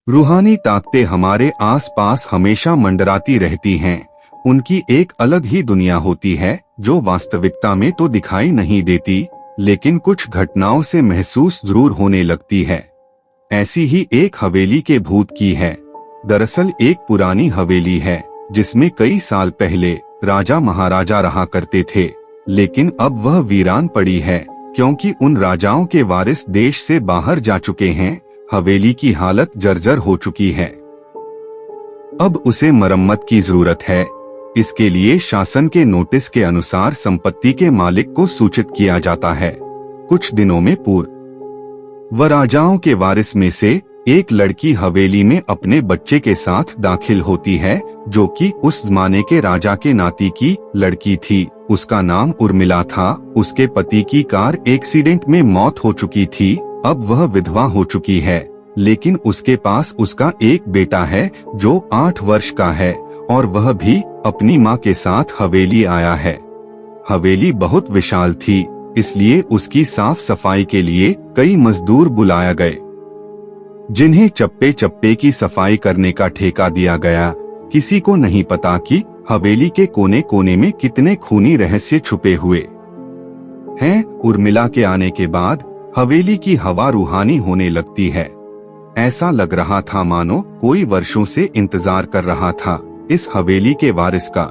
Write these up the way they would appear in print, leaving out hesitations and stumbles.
रूहानी ताकतें हमारे आसपास हमेशा मंडराती रहती हैं। उनकी एक अलग ही दुनिया होती है जो वास्तविकता में तो दिखाई नहीं देती, लेकिन कुछ घटनाओं से महसूस जरूर होने लगती है। ऐसी ही एक हवेली के भूत की है। दरअसल एक पुरानी हवेली है जिसमें कई साल पहले राजा महाराजा रहा करते थे, लेकिन अब वह वीरान पड़ी है क्योंकि उन राजाओं के वारिस देश से बाहर जा चुके हैं। हवेली की हालत जर्जर हो चुकी है। अब उसे मरम्मत की जरूरत है। इसके लिए शासन के नोटिस के अनुसार संपत्ति के मालिक को सूचित किया जाता है। कुछ दिनों में पूर्व राजाओं के वारिस में से एक लड़की हवेली में अपने बच्चे के साथ दाखिल होती है, जो कि उस जमाने के राजा के नाती की लड़की थी। उसका नाम उर्मिला था। उसके पति की कार एक्सीडेंट में मौत हो चुकी थी। अब वह विधवा हो चुकी है, लेकिन उसके पास उसका एक बेटा है जो 8 वर्ष का है और वह भी अपनी माँ के साथ हवेली आया है। हवेली बहुत विशाल थी, इसलिए उसकी साफ सफाई के लिए कई मजदूर बुलाया गए, जिन्हें चप्पे चप्पे की सफाई करने का ठेका दिया गया। किसी को नहीं पता कि हवेली के कोने कोने में कितने खूनी रहस्य छुपे हुए हैं। उर्मिला के आने के बाद हवेली की हवा रूहानी होने लगती है। ऐसा लग रहा था मानो कोई वर्षों से इंतजार कर रहा था इस हवेली के वारिस का।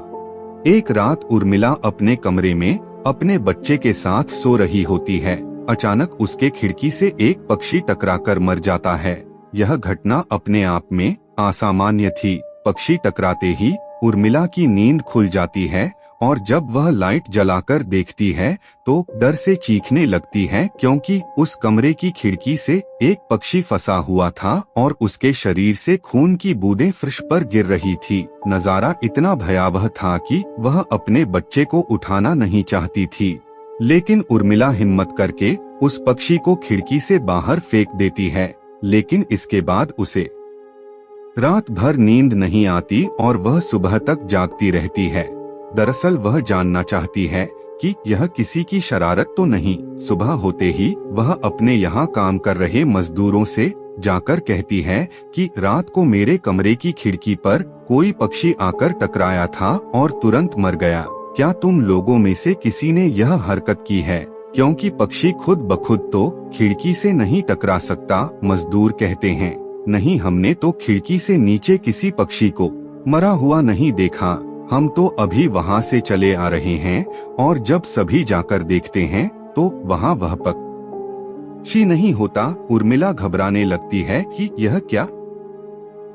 एक रात उर्मिला अपने कमरे में अपने बच्चे के साथ सो रही होती है। अचानक उसके खिड़की से एक पक्षी टकराकर मर जाता है। यह घटना अपने आप में असामान्य थी। पक्षी टकराते ही उर्मिला की नींद खुल जाती है और जब वह लाइट जलाकर देखती है तो डर से चीखने लगती है, क्योंकि उस कमरे की खिड़की से एक पक्षी फंसा हुआ था और उसके शरीर से खून की बूंदें फर्श पर गिर रही थी। नजारा इतना भयावह था कि वह अपने बच्चे को उठाना नहीं चाहती थी, लेकिन उर्मिला हिम्मत करके उस पक्षी को खिड़की से बाहर फेंक देती है। लेकिन इसके बाद उसे रात भर नींद नहीं आती और वह सुबह तक जागती रहती है। दरअसल वह जानना चाहती है कि यह किसी की शरारत तो नहीं। सुबह होते ही वह अपने यहाँ काम कर रहे मजदूरों से जाकर कहती है कि रात को मेरे कमरे की खिड़की पर कोई पक्षी आकर टकराया था और तुरंत मर गया। क्या तुम लोगों में से किसी ने यह हरकत की है? क्योंकि पक्षी खुद ब खुद तो खिड़की से नहीं टकरा सकता। मजदूर कहते हैं, नहीं, हमने तो खिड़की से नीचे किसी पक्षी को मरा हुआ नहीं देखा। हम तो अभी वहाँ से चले आ रहे हैं और जब सभी जाकर देखते हैं तो वहाँ वह पक्षी नहीं होता। उर्मिला घबराने लगती है कि यह क्या,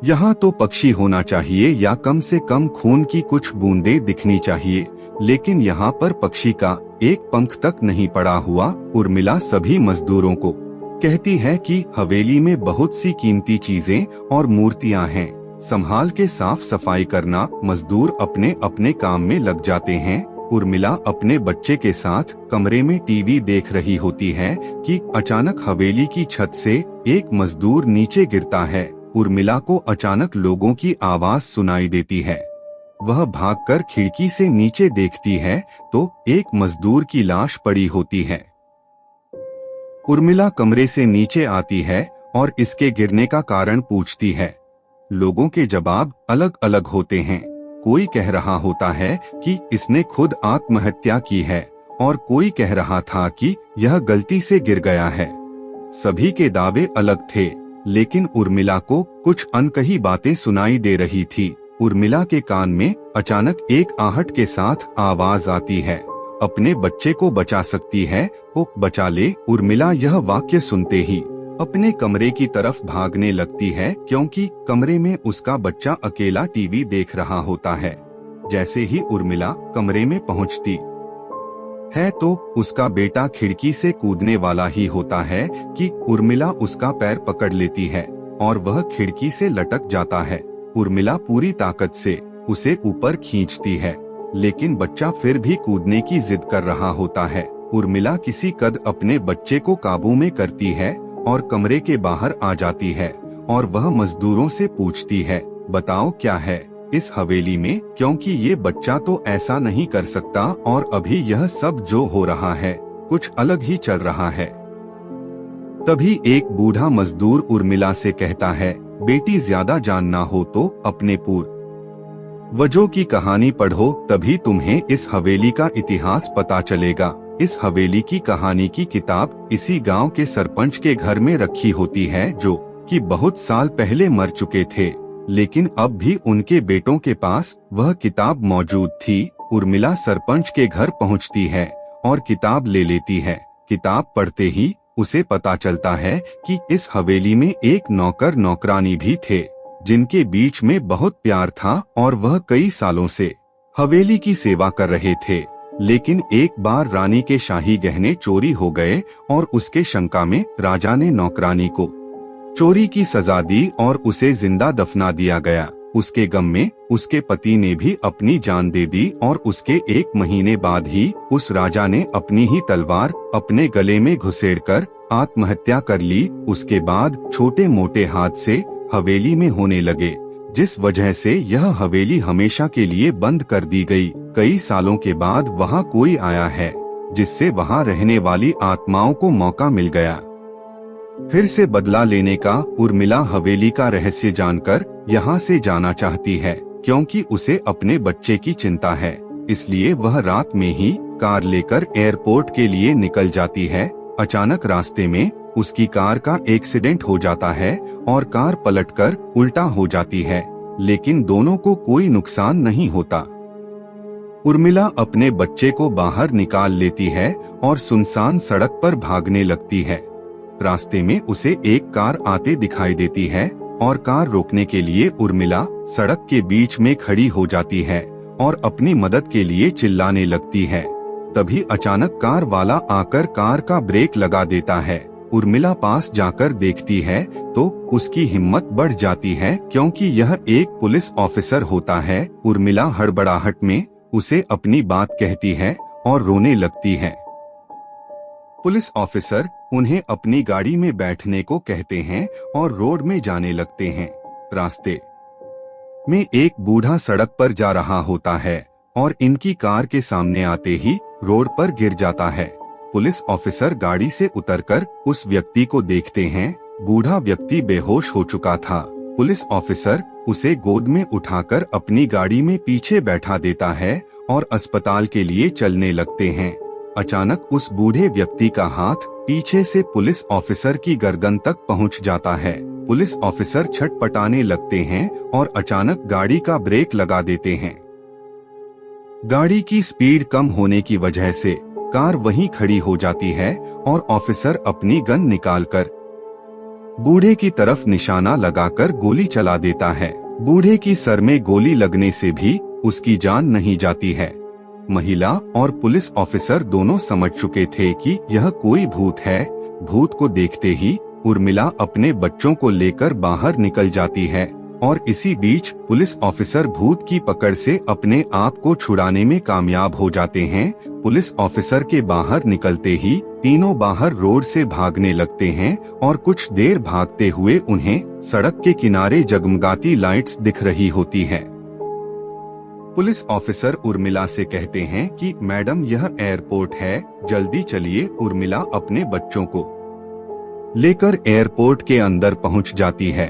यहाँ तो पक्षी होना चाहिए या कम से कम खून की कुछ बूंदें दिखनी चाहिए, लेकिन यहाँ पर पक्षी का एक पंख तक नहीं पड़ा हुआ। उर्मिला सभी मजदूरों को कहती है कि हवेली में बहुत सी कीमती चीजें और मूर्तियां हैं, संभाल के साफ सफाई करना। मजदूर अपने अपने काम में लग जाते हैं। उर्मिला अपने बच्चे के साथ कमरे में टीवी देख रही होती है कि अचानक हवेली की छत से एक मजदूर नीचे गिरता है। उर्मिला को अचानक लोगों की आवाज सुनाई देती है। वह भागकर खिड़की से नीचे देखती है तो एक मजदूर की लाश पड़ी होती है। उर्मिला कमरे से नीचे आती है और इसके गिरने का कारण पूछती है। लोगों के जवाब अलग अलग होते हैं। कोई कह रहा होता है कि इसने खुद आत्महत्या की है और कोई कह रहा था कि यह गलती से गिर गया है। सभी के दावे अलग थे, लेकिन उर्मिला को कुछ अनकही बातें सुनाई दे रही थी। उर्मिला के कान में अचानक एक आहट के साथ आवाज आती है, अपने बच्चे को बचा सकती है वो बचा ले। उर्मिला यह वाक्य सुनते ही अपने कमरे की तरफ भागने लगती है, क्योंकि कमरे में उसका बच्चा अकेला टीवी देख रहा होता है। जैसे ही उर्मिला कमरे में पहुंचती है तो उसका बेटा खिड़की से कूदने वाला ही होता है कि उर्मिला उसका पैर पकड़ लेती है और वह खिड़की से लटक जाता है। उर्मिला पूरी ताकत से उसे ऊपर खींचती है, लेकिन बच्चा फिर भी कूदने की जिद कर रहा होता है। उर्मिला किसी कद अपने बच्चे को काबू में करती है और कमरे के बाहर आ जाती है और वह मजदूरों से पूछती है, बताओ क्या है इस हवेली में, क्योंकि ये बच्चा तो ऐसा नहीं कर सकता और अभी यह सब जो हो रहा है कुछ अलग ही चल रहा है। तभी एक बूढ़ा मजदूर उर्मिला से कहता है, बेटी ज्यादा जानना हो तो अपने पूर्वजों की कहानी पढ़ो, तभी तुम्हें इस हवेली का इतिहास पता चलेगा। इस हवेली की कहानी की किताब इसी गांव के सरपंच के घर में रखी होती है, जो कि बहुत साल पहले मर चुके थे, लेकिन अब भी उनके बेटों के पास वह किताब मौजूद थी। उर्मिला सरपंच के घर पहुंचती है और किताब ले लेती है। किताब पढ़ते ही उसे पता चलता है कि इस हवेली में एक नौकर नौकरानी भी थे, जिनके बीच में बहुत प्यार था और वह कई सालों से हवेली की सेवा कर रहे थे। लेकिन एक बार रानी के शाही गहने चोरी हो गए और उसके शंका में राजा ने नौकरानी को चोरी की सजा दी और उसे जिंदा दफना दिया गया। उसके गम में उसके पति ने भी अपनी जान दे दी और उसके 1 महीने बाद ही उस राजा ने अपनी ही तलवार अपने गले में घुसेड़कर आत्महत्या कर ली। उसके बाद छोटे मोटे हादसे हवेली में होने लगे, जिस वजह से यह हवेली हमेशा के लिए बंद कर दी गई। कई सालों के बाद वहाँ कोई आया है, जिससे वहाँ रहने वाली आत्माओं को मौका मिल गया फिर से बदला लेने का। उर्मिला हवेली का रहस्य जानकर यहाँ से जाना चाहती है, क्योंकि उसे अपने बच्चे की चिंता है। इसलिए वह रात में ही कार लेकर एयरपोर्ट के लिए निकल जाती है। अचानक रास्ते में उसकी कार का एक्सीडेंट हो जाता है और कार पलटकर उल्टा हो जाती है, लेकिन दोनों को कोई नुकसान नहीं होता। उर्मिला अपने बच्चे को बाहर निकाल लेती है और सुनसान सड़क पर भागने लगती है। रास्ते में उसे एक कार आते दिखाई देती है और कार रोकने के लिए उर्मिला सड़क के बीच में खड़ी हो जाती है और अपनी मदद के लिए चिल्लाने लगती है। तभी अचानक कार वाला आकर कार का ब्रेक लगा देता है। उर्मिला पास जाकर देखती है तो उसकी हिम्मत बढ़ जाती है, क्योंकि यह एक पुलिस ऑफिसर होता है। उर्मिला हड़बड़ाहट में उसे अपनी बात कहती है और रोने लगती है। पुलिस ऑफिसर उन्हें अपनी गाड़ी में बैठने को कहते हैं और रोड में जाने लगते हैं। रास्ते में एक बूढ़ा सड़क पर जा रहा होता है और इनकी कार के सामने आते ही रोड पर गिर जाता है। पुलिस ऑफिसर गाड़ी से उतरकर उस व्यक्ति को देखते हैं। बूढ़ा व्यक्ति बेहोश हो चुका था। पुलिस ऑफिसर उसे गोद में उठाकर अपनी गाड़ी में पीछे बैठा देता है और अस्पताल के लिए चलने लगते हैं। अचानक उस बूढ़े व्यक्ति का हाथ पीछे से पुलिस ऑफिसर की गर्दन तक पहुंच जाता है। पुलिस ऑफिसर छटपटाने लगते हैं और अचानक गाड़ी का ब्रेक लगा देते हैं। गाड़ी की स्पीड कम होने की वजह से कार वहीं खड़ी हो जाती है और ऑफिसर अपनी गन निकालकर बूढ़े की तरफ निशाना लगाकर गोली चला देता है। बूढ़े की सर में गोली लगने से भी उसकी जान नहीं जाती है। महिला और पुलिस ऑफिसर दोनों समझ चुके थे कि यह कोई भूत है। भूत को देखते ही उर्मिला अपने बच्चों को लेकर बाहर निकल जाती है और इसी बीच पुलिस ऑफिसर भूत की पकड़ से अपने आप को छुड़ाने में कामयाब हो जाते हैं। पुलिस ऑफिसर के बाहर निकलते ही तीनों बाहर रोड से भागने लगते हैं और कुछ देर भागते हुए उन्हें सड़क के किनारे जगमगाती लाइट्स दिख रही होती है। पुलिस ऑफिसर उर्मिला से कहते हैं कि मैडम यह एयरपोर्ट है, जल्दी चलिए। उर्मिला अपने बच्चों को लेकर एयरपोर्ट के अंदर पहुंच जाती है।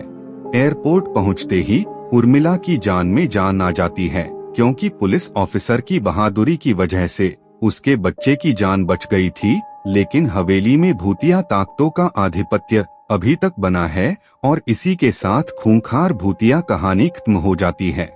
एयरपोर्ट पहुंचते ही उर्मिला की जान में जान आ जाती है, क्योंकि पुलिस ऑफिसर की बहादुरी की वजह से उसके बच्चे की जान बच गई थी। लेकिन हवेली में भूतिया ताकतों का आधिपत्य अभी तक बना है और इसी के साथ खूंखार भूतिया कहानी खत्म हो जाती है।